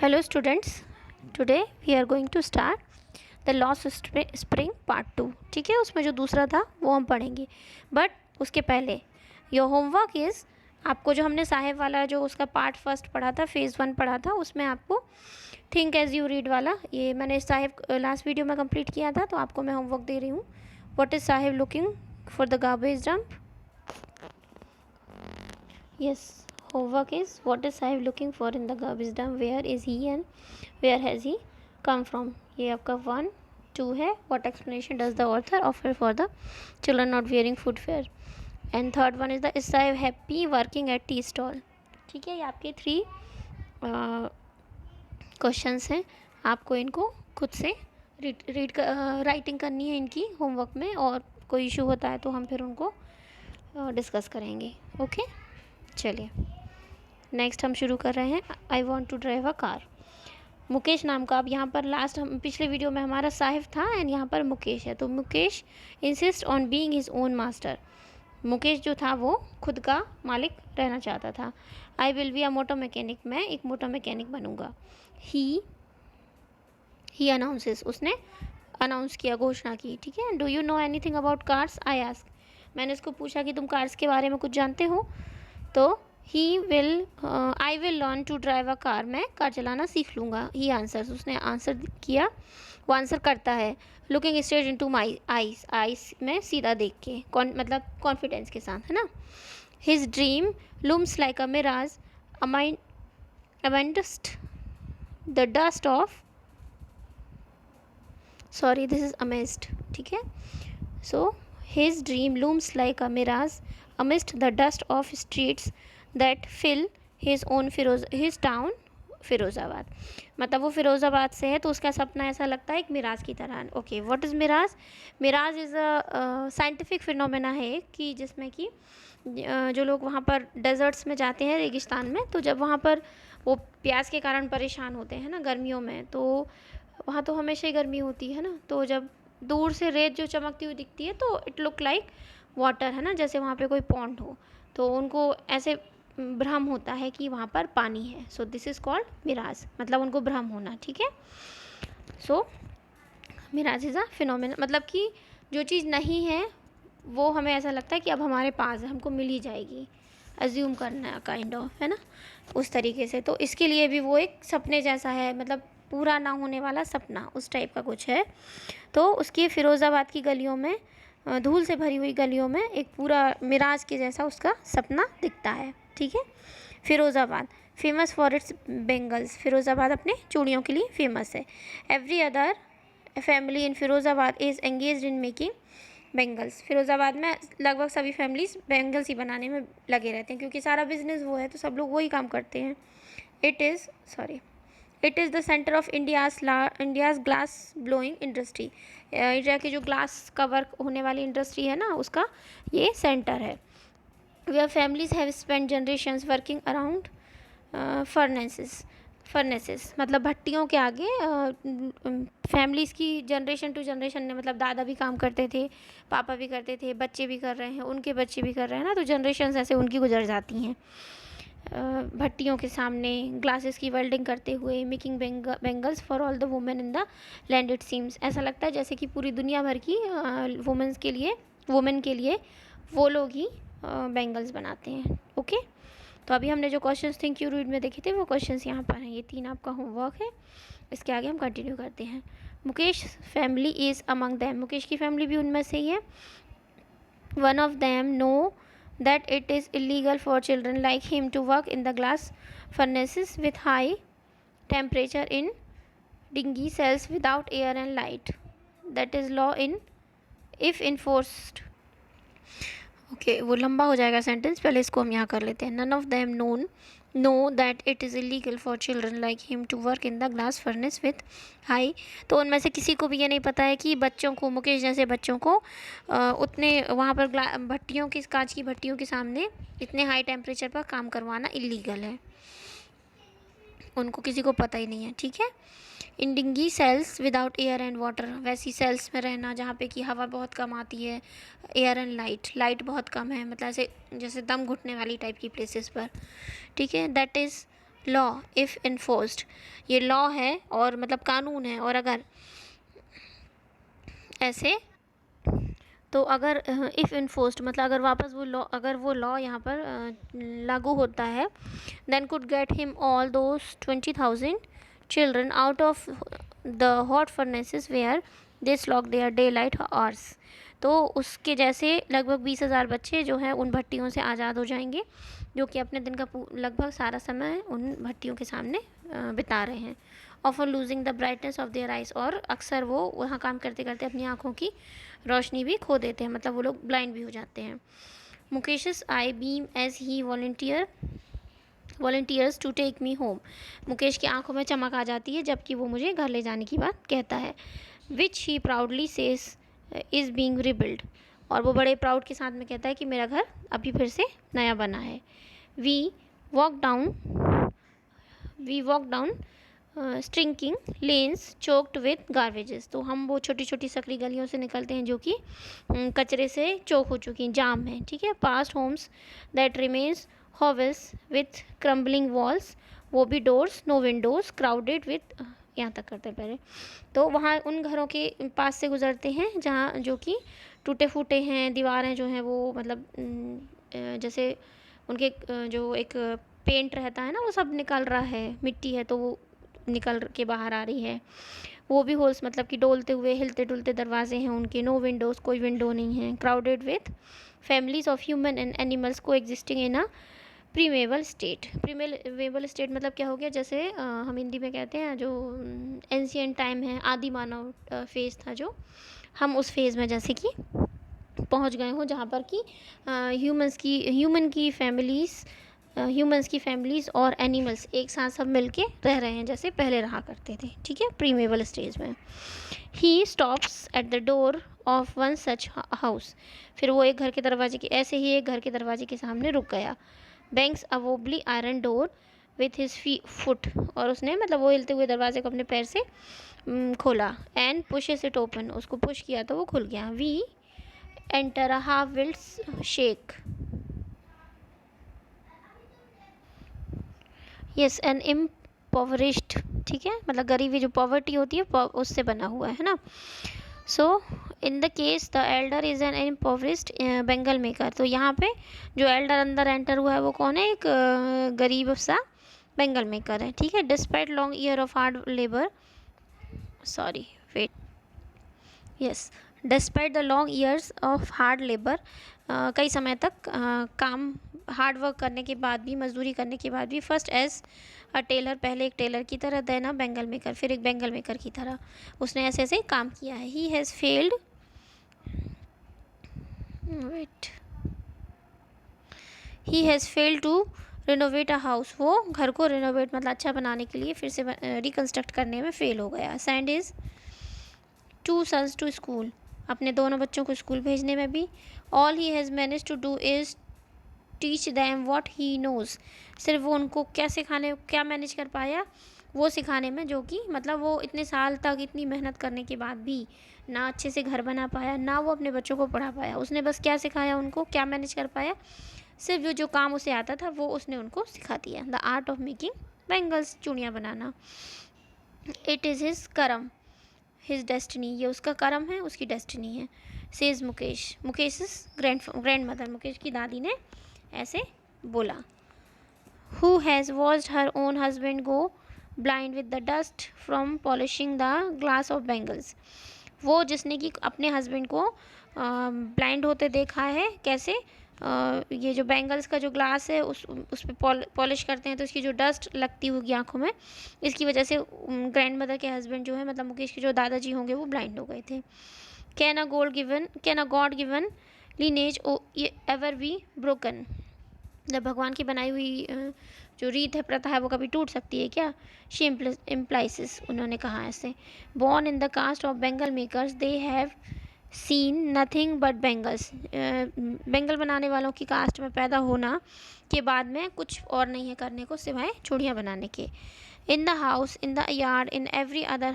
Hello students, today we are going to start the Lost Spring Part 2. ठीक है, उसमें जो दूसरा था वो हम पढ़ेंगे. बट उसके पहले योर होमवर्क इज़, आपको जो हमने साहेब वाला जो उसका पार्ट फर्स्ट पढ़ा था, फेज़ 1 पढ़ा था, उसमें आपको थिंक एज यू रीड वाला, ये मैंने साहेब लास्ट वीडियो में कंप्लीट किया था, तो आपको मैं होमवर्क दे रही हूँ. What is Saheb looking for the garbage dump? Yes, homework is what is Sahib looking for in the garbage dump? Where is he and where has he come from? ये आपका 1, 2 है. What explanation does the author offer for the children not wearing footwear? And third one is the is Sahib happy working at tea stall? ठीक है, ये आपके 3 questions हैं. आपको इनको खुद से राइटिंग करनी है इनकी होमवर्क में, और कोई इशू होता है तो हम फिर उनको डिस्कस करेंगे. ओके, चलिए नेक्स्ट हम शुरू कर रहे हैं. I want to drive a car. Mukesh नाम का, अब यहाँ पर लास्ट हम पिछले वीडियो में हमारा साहिब था एंड यहाँ पर मुकेश है. तो Mukesh insist on being his own master. Mukesh जो था वो खुद का मालिक रहना चाहता था. I will be a motor mechanic, मैं एक मोटर मैकेनिक बनूंगा. ही अनाउंसेस, उसने अनाउंस किया, घोषणा की. ठीक है. Do you know anything about cars? I ask, मैंने उसको पूछा कि तुम कार्स के बारे में कुछ जानते हो. तो I will learn to drive a car, मैं कार चलाना सीख लूँगा. ही आंसर्स, उसने आंसर किया, वो आंसर करता है. Looking straight into my eyes, eyes में सीधा देख के, मतलब कॉन्फिडेंस के साथ, है ना. His dream looms like a mirage amidst the dust of, sorry this is amidst. ठीक है. So his dream looms like a mirage amidst the dust of streets that fill his town Firozabad. मतलब वो फिरोज़ाबाद से है तो उसका सपना ऐसा लगता है एक मिराज की तरह. Okay, what is mirage? Mirage is a scientific phenomena है कि जिसमें कि जो लोग वहाँ पर डेजर्ट्स में जाते हैं, रेगिस्तान में, तो जब वहाँ पर वो प्यास के कारण परेशान होते हैं ना गर्मियों में, तो वहाँ तो हमेशा ही गर्मी होती है ना, तो जब दूर से रेत जो चमकती हुई दिखती है तो इट लुक लाइक वाटर, है ना, जैसे वहाँ पे कोई पॉन्ड हो, तो उनको ऐसे भ्रम होता है कि वहाँ पर पानी है. So this is called mirage, मतलब उनको भ्रम होना. ठीक है. So mirage is a phenomena, मतलब कि जो चीज़ नहीं है वो हमें ऐसा लगता है कि अब हमारे पास है, हमको मिल ही जाएगी, अज्यूम करना काइंड ऑफ, है ना, उस तरीके से. तो इसके लिए भी वो एक सपने जैसा है, मतलब पूरा ना होने वाला सपना, उस टाइप का कुछ है. तो उसकी फिरोज़ाबाद की गलियों में, धूल से भरी हुई गलियों में, एक पूरा मिराज के जैसा उसका सपना दिखता है. ठीक है. Firozabad famous for its bangles, Firozabad अपने चूड़ियों के लिए फेमस है. Every other family in Firozabad is engage in making bangles. Firozabad में लगभग सभी फैमिलीज बेंगल्स ही बनाने में लगे रहते हैं, क्योंकि सारा बिजनेस वो है, तो सब लोग वही काम करते हैं. It is the centre of India's glass blowing industry. India की जो ग्लास का वर्क होने वाली इंडस्ट्री है ना, उसका ये सेंटर है. Where families have spend generations working around furnaces, मतलब भट्टियों के आगे. फैमिलीज़ की जनरेशन टू जनरेशन ने, मतलब दादा भी काम करते थे, पापा भी करते थे, बच्चे भी कर रहे हैं, उनके बच्चे भी कर रहे हैं ना, तो जनरेशन ऐसे उनकी गुजर जाती हैं भट्टियों के सामने ग्लासेस की वेल्डिंग करते हुए, making bangles for all the women in the land. It seems, ऐसा लगता है जैसे कि पूरी दुनिया भर की वुमेन के लिए वो लोग ही बेंगल्स बनाते हैं. ओके. तो अभी हमने जो क्वेश्चंस थिंक यू रीड में देखे थे वो क्वेश्चंस यहाँ पर हैं. ये 3 आपका होमवर्क है. इसके आगे हम कंटिन्यू करते हैं. Mukesh family is among them, Mukesh की फैमिली भी उनमें से ही है. One of them know that it is illegal for children like him to work in the glass furnaces with high temperature in dingy cells without air and light. That is law in if enforced. Okay, वो लंबा हो जाएगा sentence, पहले इसको हम यहाँ कर लेते हैं. None of them know that it is illegal for children like him to work in the glass furnace with high. तो उनमें से किसी को भी ये नहीं पता है कि बच्चों को, मुकेश जैसे बच्चों को उतने वहाँ पर भट्टियों की, कांच की भट्टियों के सामने इतने हाई टेम्परेचर पर काम करवाना इलीगल है. उनको किसी को पता ही नहीं है. ठीक है. In dingy cells without air and water, वैसी सेल्स में रहना जहाँ पे कि हवा बहुत कम आती है, एयर एंड लाइट बहुत कम है, मतलब ऐसे जैसे दम घुटने वाली टाइप की प्लेसेस पर. ठीक है. That is law if enforced, ये लॉ है और मतलब कानून है, और अगर ऐसे, तो अगर इफ़ इन्फोर्स्ड मतलब अगर वापस वो लॉ, अगर वो लॉ यहाँ पर लागू होता है, then could get him all those 20,000 children out of the hot furnaces where they slog their daylight hours. तो उसके जैसे लगभग 20,000 बच्चे जो हैं उन भट्टियों से आज़ाद हो जाएंगे, जो कि अपने दिन का लगभग सारा समय उन भट्टियों के सामने बिता रहे हैं। Often losing the brightness of their eyes, और अक्सर वो वहाँ काम करते करते अपनी आँखों की रोशनी भी खो देते हैं, मतलब वो लोग ब्लाइंड भी हो जाते हैं। Mukesh's eye beam as he volunteers to take me home, Mukesh की आंखों में चमक आ जाती है जबकि वो मुझे घर ले जाने की बात कहता है। Which he proudly says is being rebuild, और वो बड़े प्राउड के साथ में कहता है कि मेरा घर अभी फिर से नया बना है। We walk down stinking lanes choked with garbages, तो हम वो छोटी छोटी सकरी गलियों से निकलते हैं जो कि कचरे से चोक हो चुकी हैं, जाम है, ठीक है। Past homes that remains hovels with crumbling walls, वो भी doors no windows crowded with, यहाँ तक करते हैं पहले। तो वहाँ उन घरों के पास से गुजरते हैं जहाँ जो कि टूटे फूटे हैं, दीवारें जो हैं वो मतलब जैसे उनके जो एक पेंट रहता है ना वो सब निकल रहा है, मिट्टी है तो वो निकल के बाहर आ रही है। वो भी होल्स मतलब कि डोलते हुए हिलते डुलते दरवाजे हैं उनके। नो विंडोज़, कोई विंडो नहीं है। Crowded with families of human and animals coexisting in a primeval state. Primeval state मतलब क्या हो गया, जैसे हम हिंदी में कहते हैं जो एंशियंट टाइम है, आदि मानव फेज़ था जो, हम उस फेज़ में जैसे कि पहुंच गए हों जहाँ पर कि ह्यूमंस की फैमिलीज़ और एनिमल्स एक साथ सब मिलके रह रहे हैं जैसे पहले रहा करते थे, ठीक है, प्रीमेवल स्टेज में। He stops at the door of one such house, फिर वो एक घर के दरवाजे के, ऐसे ही एक घर के दरवाजे के सामने रुक गया। Banks a wobbly iron door with his foot, और उसने मतलब वो हिलते हुए दरवाजे को अपने पैर से खोला। एंड पुशेस इट ओपन, उसको पुश किया तो वो खुल गया। We enter a half built shack, yes an impoverished, ठीक है, मतलब गरीबी जो पॉवर्टी होती है उससे बना हुआ है ना। So in the case the elder is an impoverished bangle maker, तो यहाँ पे जो एल्डर अंदर एंटर हुआ है वो कौन है, एक गरीब सा बेंगल मेकर है, ठीक है। Despite long year of hard labour, sorry wait, yes, despite the long years of hard labour, कई समय तक काम हार्ड वर्क करने के बाद भी, मजदूरी करने के बाद भी, फर्स्ट एज अ टेलर, पहले एक टेलर की तरह, देन अ बेंगल मेकर, फिर एक बेंगल मेकर की तरह उसने ऐसे ऐसे काम किया है। He has failed, wait, he has failed to renovate a house, वो घर को रिनोवेट मतलब अच्छा बनाने के लिए फिर से रिकन्स्ट्रक्ट करने में फेल हो गया। Send his two sons to school, अपने दोनों बच्चों को स्कूल भेजने में भी। All he has manage to do is teach them what he knows, सिर्फ वो उनको क्या मैनेज कर पाया, वो सिखाने में, जो कि मतलब वो इतने साल तक इतनी मेहनत करने के बाद भी ना अच्छे से घर बना पाया, ना वो अपने बच्चों को पढ़ा पाया। उसने बस क्या सिखाया उनको, क्या मैनेज कर पाया, सिर्फ जो काम उसे आता था वो उसने उनको सिखा दिया। The art of making bangles, चूड़ियाँ बनाना। इट इज़ हिज करम, हिज डेस्टिनी, ये उसका कर्म है, उसकी डेस्टिनी है। Says Mukesh grand mother, Mukesh की दादी ने ऐसे बोला। Who has watched her own husband go blind with the dust from polishing the glass of bangles, वो जिसने कि अपने हस्बैंड को ब्लाइंड होते देखा है, कैसे ये जो बैंगल्स का जो ग्लास है उस पर पॉलिश करते हैं तो इसकी जो डस्ट लगती होगी आंखों में, इसकी वजह से ग्रैंड मदर के हस्बैंड जो है मतलब मुकेश के जो दादाजी होंगे वो ब्लाइंड हो गए थे। Can a God given lineage ever be broken, जब भगवान की बनाई हुई जो रीत है, प्रथा है, वो कभी टूट सकती है क्या। शी इम्प्लाइसिस, उन्होंने कहा ऐसे। Born in the caste of bangle makers they have seen nothing but bangles, bangle बनाने वालों की कास्ट में पैदा होना के बाद में कुछ और नहीं है करने को सिवाय चूड़ियाँ बनाने के। In the house, in the yard, in every other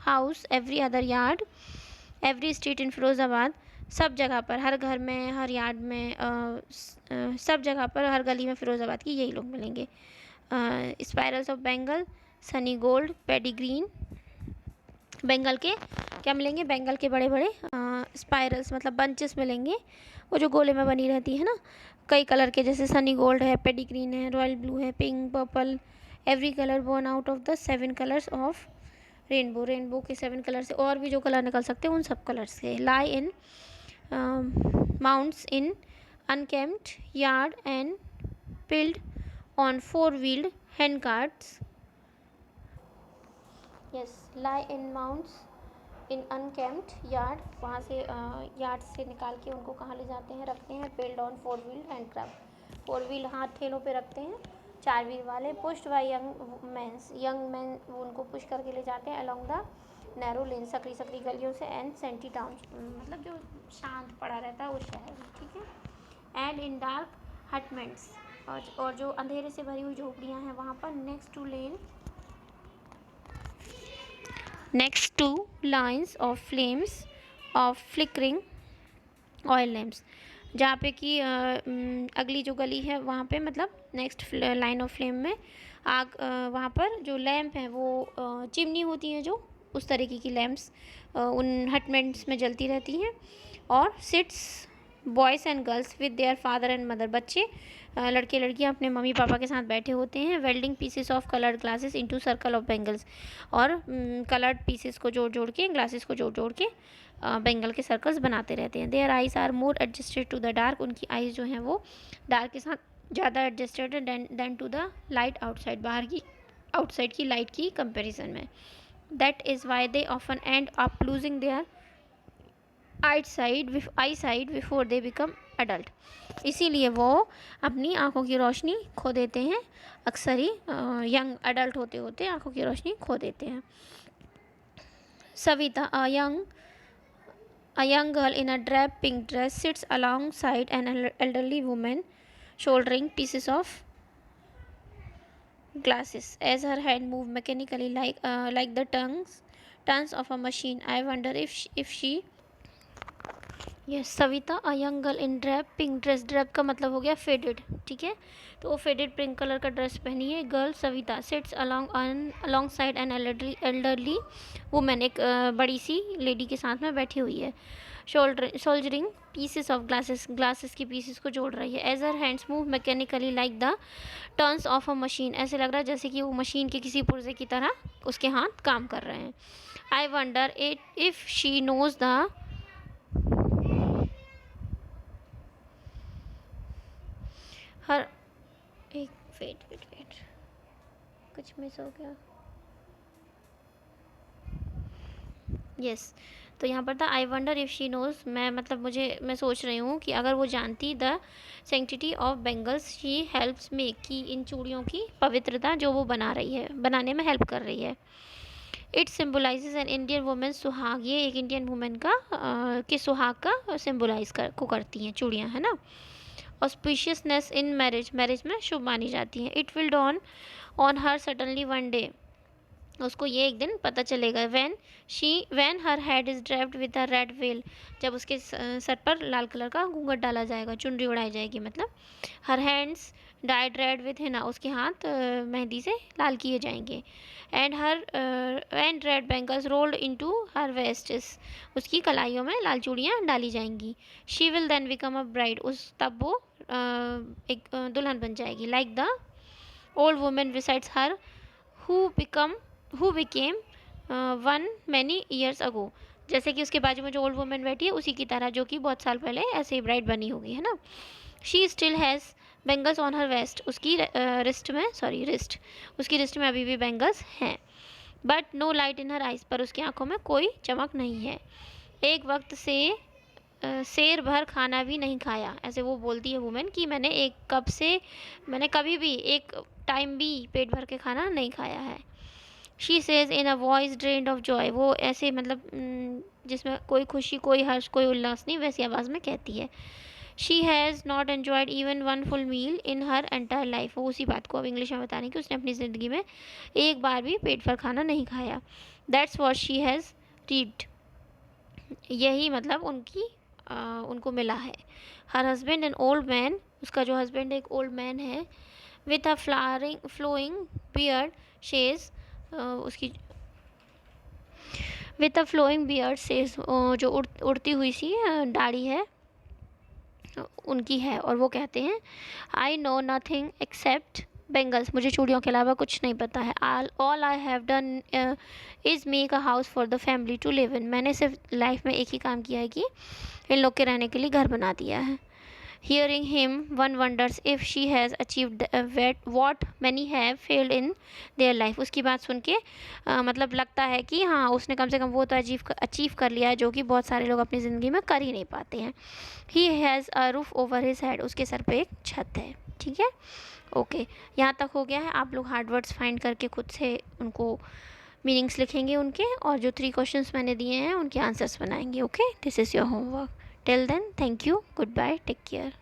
house, every other yard, every street in Firozabad, सब जगह पर, हर घर में, हर यार्ड में, सब जगह पर, हर गली में फिरोज़ाबाद की यही लोग मिलेंगे। Spirals of Bengal, Sunny gold, pedi green. Bengal के क्या मिलेंगे, बेंगल के बड़े बड़े स्पाइरल्स मतलब बंचेस मिलेंगे, वो जो गोले में बनी रहती है ना, कई कलर के, जैसे सनी गोल्ड है, पेडी ग्रीन है, रॉयल ब्लू है, pink, purple, every colour born out of the 7 colours of rainbow. Rainbow के 7 कलर से और भी जो कलर निकल सकते हैं उन सब कलर से। लाई इन mounts in unkempt yard and built on four-wheeled handcarts. Yes, lie in mounts in unkempt yard, वहाँ से यार्ड से निकाल के उनको कहाँ ले जाते हैं, रखते हैं, built on four-wheeled handcraft, 4 wheel हाथ ठेलों पे रखते हैं, 4 व्हील वाले, पुश्ड बाय यंग मैन, वो उनको पुश करके ले जाते हैं अलॉन्ग द नैरो लेन, सकरी सकरी गलियों से, एंड सेंटी टाउन, मतलब जो शांत पड़ा रहता है उस शहर में, ठीक है। एंड इन डार्क हटमेंट्स, और जो अंधेरे से भरी हुई झोपड़ियाँ हैं वहाँ पर, next two lines of flames of flickering oil lamps, जहाँ पे कि अगली जो गली है वहाँ पे, मतलब नेक्स्ट लाइन ऑफ फ्लेम में आग, वहाँ पर जो लैम्प हैं वो चिमनी होती हैं जो, उस तरीके की लैम्प्स उन हटमेंट्स में जलती रहती हैं। और sits boys and girls with their father and mother, बच्चे लड़के लड़कियां अपने मम्मी पापा के साथ बैठे होते हैं। Welding pieces of coloured glasses into circle of bangles, और कलर्ड पीसेस को जोड़ जोड़ के, ग्लासेस को जोड़ जोड़ के बेंगल के सर्कल्स बनाते रहते हैं। Their eyes are more adjusted to the dark, उनकी आइज़ जो हैं वो डार्क के साथ ज़्यादा एडजस्टेड है than to the light outside, बाहर की आउटसाइड की लाइट की कंपेरिजन में। That is why they often end up losing their eyesight before they become adult, इसीलिए वो अपनी आँखों की रोशनी खो देते हैं, अक्सर ही यंग अडल्ट होते होते आँखों की रोशनी खो देते हैं। Savita, a young girl in a drab pink dress, sits alongside an elderly woman shouldering pieces of glasses as her hand move mechanically like the turns of a machine. I wonder if she yes, Savita a young girl in drab pink dress, drab का मतलब हो गया faded, ठीक है, तो वो faded pink colour का dress पहनी है girl Savita. Sits alongside an elderly women, एक बड़ी सी लेडी के साथ में बैठी हुई है। शोल्डरिंग पीसेस ऑफ ग्लासेस की पीसेस को जोड़ रही है। As her hands move mechanically like the turns of a machine, ऐसे लग रहा है जैसे कि वो मशीन के किसी पुर्जे की तरह उसके हाथ काम कर रहे हैं। I wonder if she knows the हर एक वेट कुछ मिस हो गया। यस, तो यहाँ पर था I wonder if she knows, मैं सोच रही हूँ कि अगर वो जानती the sanctity of bangles she helps make, की इन चूड़ियों की पवित्रता जो वो बनाने में हेल्प कर रही है। It symbolises an Indian women सुहाग, ये एक इंडियन वुमेन का के सुहाग का सिम्बोलाइज करती हैं चूड़ियाँ, है ना। ऑस्पिशियसनेस इन मैरिज में शुभ मानी जाती हैं। It will dawn on her suddenly one day, उसको ये एक दिन पता चलेगा। Van her head is draped with a red well, जब उसके सर पर लाल कलर का घूंघट डाला जाएगा, चुनरी उड़ाई जाएगी मतलब। Her hands dyed red with henna, उसके हाथ मेहंदी से लाल किए जाएंगे। And red bangles rolled into her wrists, उसकी कलाइयों में लाल चूड़ियाँ डाली जाएंगी। She will then become a bride, तब वो एक दुल्हन बन जाएगी। Like the old women besides her who became one many years ago, जैसे कि उसके बाजू में जो ओल्ड वुमेन बैठी है उसी की तरह, जो कि बहुत साल पहले ऐसे ही ब्राइड बनी होगी, है ना। She still has bangles on her wrist, उसकी रिस्ट उसकी रिस्ट में अभी भी बेंगल्स हैं। But no light in her eyes, पर उसकी आंखों में कोई चमक नहीं है। एक वक्त से शेर भर खाना भी नहीं खाया, ऐसे वो बोलती है वुमेन कि मैंने कभी भी एक टाइम भी पेट भर के खाना नहीं खाया है। She says in a voice drained of Joy, वो ऐसे मतलब जिसमें कोई खुशी, कोई हर्ष, कोई उल्लास नहीं, वैसी आवाज़ में कहती है। She has not enjoyed even one full meal in her entire life, वो उसी बात को अब इंग्लिश में बताने की, उसने अपनी ज़िंदगी में एक बार भी पेट भर खाना नहीं खाया। That's what she has read, यही मतलब उनको मिला है। Her husband an old man, उसका जो हस्बैंड एक ओल्ड मैन है, विथ अ फ्लोइंग बियर्ड शेज, उसकी विथ अ फ्लोइंग बियर्ड शेज, जो उड़ती हुई सी दाढ़ी है उनकी है, और वो कहते हैं I know nothing except bangles, मुझे चूड़ियों के अलावा कुछ नहीं पता है। All I have done is make a house for the family to live in, मैंने सिर्फ लाइफ में एक ही काम किया है कि इन लोग के रहने के लिए घर बना दिया है। Hearing him, one wonders if she has achieved what many have failed in their life. उसकी बात सुन के मतलब लगता है कि हाँ उसने कम से कम वो तो अचीव कर लिया है जो कि बहुत सारे लोग अपनी ज़िंदगी में कर ही नहीं पाते हैं। He has a roof over his head, उसके सर पे एक छत है। ठीक है, ओके, यहाँ तक हो गया है। आप लोग हार्ड वर्ड्स फाइंड करके खुद से उनको मीनिंग्स लिखेंगे उनके, और जो 3 क्वेश्चंस मैंने दिए हैं उनके आंसर्स बनाएंगे। Okay, this is your homework. Till then, thank you, goodbye, take care.